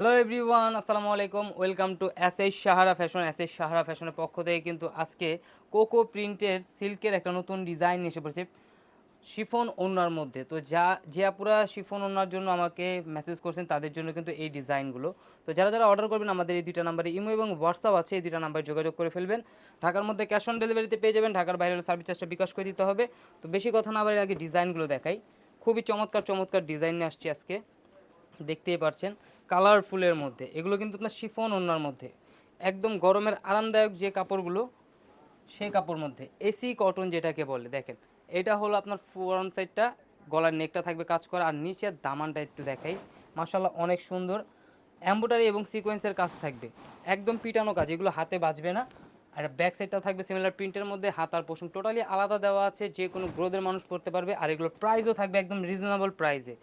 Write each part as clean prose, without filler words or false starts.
Hello everyone, আসসালামু আলাইকুম। Welcome to SS Sahara fashion. SS Sahara ফ্যাশনের পক্ষ থেকে কিন্তু আজকে কোকো প্রিন্টের সিল্কের একটা নতুন ডিজাইন এসে পড়েছে শিফন ওড়নার মধ্যে। তো যে আপুরা শিফন ওড়নার জন্য আমাকে মেসেজ করছেন তাদের জন্য কিন্তু এই ডিজাইনগুলো। তো যারা অর্ডার করবেন আমাদের এই দুইটা নাম্বারে ইমো এবং হোয়াটসঅ্যাপ আছে, এই দুইটা নাম্বারে যোগাযোগ করে ফেলবেন। ঢাকার মধ্যে ক্যাশ অন ডেলিভারিতে পেয়ে যাবেন, ঢাকার বাইরে হলে সার্ভিস চার্জটা বিকাশ করে দিতে হবে। তো বেশি কথা না বাড়িয়ে আগে ডিজাইনগুলো দেখাই। খুবই চমৎকার চমৎকার ডিজাইন নিয়ে আসছি আজকে, দেখতেই পারছেন কালারফুলের মধ্যে। এগুলো কিন্তু আপনার শিফন ওড়নার মধ্যে, একদম গরমের আরামদায়ক যে কাপড়গুলো সেই কাপড় মধ্যে এসি কটন যেটাকে বলে। দেখেন এটা হলো আপনার ফ্রন্ট সাইডটা, গলার নেকটা থাকবে কাজ করা, আর নিচের দামানটা একটু দেখাই। মাশাল্লাহ অনেক সুন্দর এমব্রয়ডারি এবং সিকোয়েন্সের কাজ থাকবে, একদম পিটানো কাজ, এগুলো হাতে বাজবে না। আর ব্যাক সাইডটা থাকবে সিমিলার প্রিন্টের মধ্যে, হাত আর পশম টোটালি আলাদা দেওয়া আছে, যে কোনো গ্রোদের মানুষ পড়তে পারবে। আর এগুলোর প্রাইসও থাকবে একদম রিজনেবল প্রাইসে।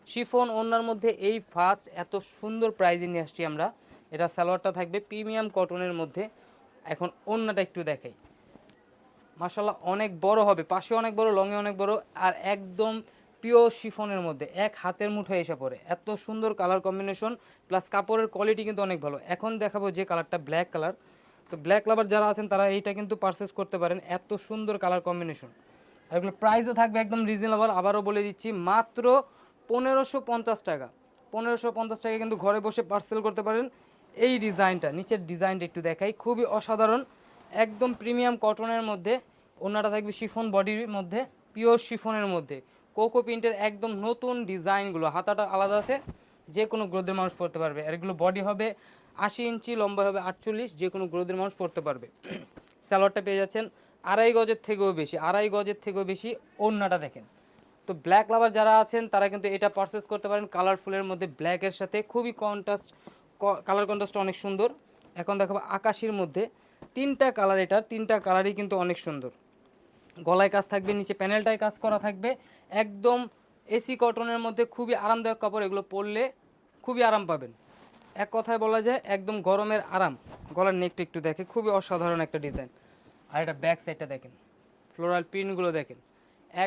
শিফন ওড়নার মধ্যে এই ফার্স্ট এত সুন্দর প্রাইজে নিয়ে আসছি আমরা। এটা সালোয়ারটা থাকবে প্রিমিয়াম কটনের মধ্যে। এখন ওড়নাটা একটু দেখাই, মাশাল্লাহ অনেক বড় হবে, পাশে অনেক বড়, লংয়ে অনেক বড়, আর একদম পিওর শিফনের মধ্যে এক হাতের মুঠোয় এসে পড়ে। এত সুন্দর কালার কম্বিনেশন, প্লাস কাপড়ের কোয়ালিটি কিন্তু অনেক ভালো। এখন দেখাবো যে কালারটা ব্ল্যাক কালার। তো ব্ল্যাক লাভার যারা আছেন তারা এইটা কিন্তু পারচেস করতে পারেন, এত সুন্দর কালার কম্বিনেশন। আর এগুলো প্রাইসও থাকবে একদম রিজনেবল, আবারও বলে দিচ্ছি মাত্র 1550 টাকা। 1550 টাকা কিন্তু ঘরে বসে পার্সেল করতে পারেন। এই ডিজাইনটা, নিচের ডিজাইনটা একটু দেখাই, খুবই অসাধারণ, একদম প্রিমিয়াম কটনের মধ্যে। ওড়নাটা থাকবে শিফন বডির মধ্যে, পিওর শিফনের মধ্যে, কোকো প্রিন্টের একদম নতুন ডিজাইনগুলো। হাতাটা আলাদা আছে, যে কোনো গ্রোদের মানুষ পড়তে পারবে। আর এগুলো বডি হবে 80 ইঞ্চি, লম্বা হবে 48, যে কোনো গ্রোদের মানুষ পড়তে পারবে। স্যালোয়ারটা পেয়ে যাচ্ছেন 2.5 গজের থেকেও বেশি, 2.5 গজের থেকেও বেশি। ওড়নাটা দেখেন। তো ব্ল্যাক লাভার যারা আছেন তারা কিন্তু এটা পারচেস করতে পারেন কালারফুলের মধ্যে, ব্ল্যাকের সাথে খুবই কন্ট্রাস্ট, কালার কন্ট্রাস্ট অনেক সুন্দর। এখন দেখাবো আকাশির মধ্যে, তিনটা কালার, এটার তিনটা কালারই কিন্তু অনেক সুন্দর। গলায় কাজ থাকবে, নিচে প্যানেলটায় কাজ করা থাকবে, একদম এসি কটনের মধ্যে, খুবই আরামদায়ক কাপড়। এগুলো পরলে খুবই আরাম পাবেন, এক কথায় বলা যায় একদম গরমের আরাম। গলার নেকটা একটু দেখে, খুবই অসাধারণ একটা ডিজাইন। আর এটা ব্যাক সাইডটা দেখেন, ফ্লোরাল প্রিন্টগুলো দেখেন,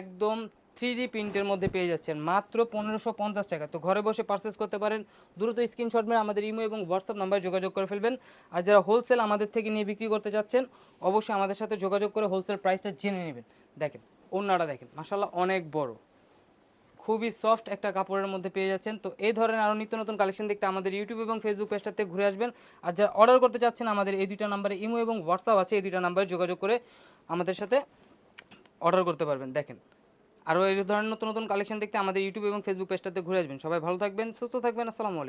একদম 3D প্রিন্টের মধ্যে পেয়ে যাচ্ছেন মাত্র 1550 টাকা। তো ঘরে বসে পারচেস করতে পারেন। দ্রুত স্ক্রিনশট মেরে আমাদের ইমো এবং হোয়াটসঅ্যাপ নাম্বারে যোগাযোগ করে ফেলবেন। আর যারা হোলসেল আমাদের থেকে নিয়ে বিক্রি করতে চাচ্ছেন অবশ্যই আমাদের সাথে যোগাযোগ করে হোলসেল প্রাইসটা জেনে নেবেন। দেখেন ওড়নাটা দেখেন, মাশাল্লাহ অনেক বড়, খুবই সফট একটা কাপড়ের মধ্যে পেয়ে যাচ্ছেন। তো এই ধরনের আরও নিত্য নতুন কালেকশন দেখতে আমাদের ইউটিউব এবং ফেসবুক পেজটাতে ঘুরে আসবেন। আর যারা অর্ডার করতে চাচ্ছেন আমাদের এই দুইটা নাম্বারে ইমো এবং হোয়াটসঅ্যাপ আছে, এই দুইটা নাম্বারে যোগাযোগ করে আমাদের সাথে অর্ডার করতে পারবেন। দেখেন আরও এই ধরনের নতুন নতুন কালেকশন দেখতে আমাদের ইউটিউব এবং ফেসবুক পেজটাতে ঘুরে আসবেন। সবাই ভালো থাকবেন, সুস্থ থাকবেন, আসসালামু আলাইকুম।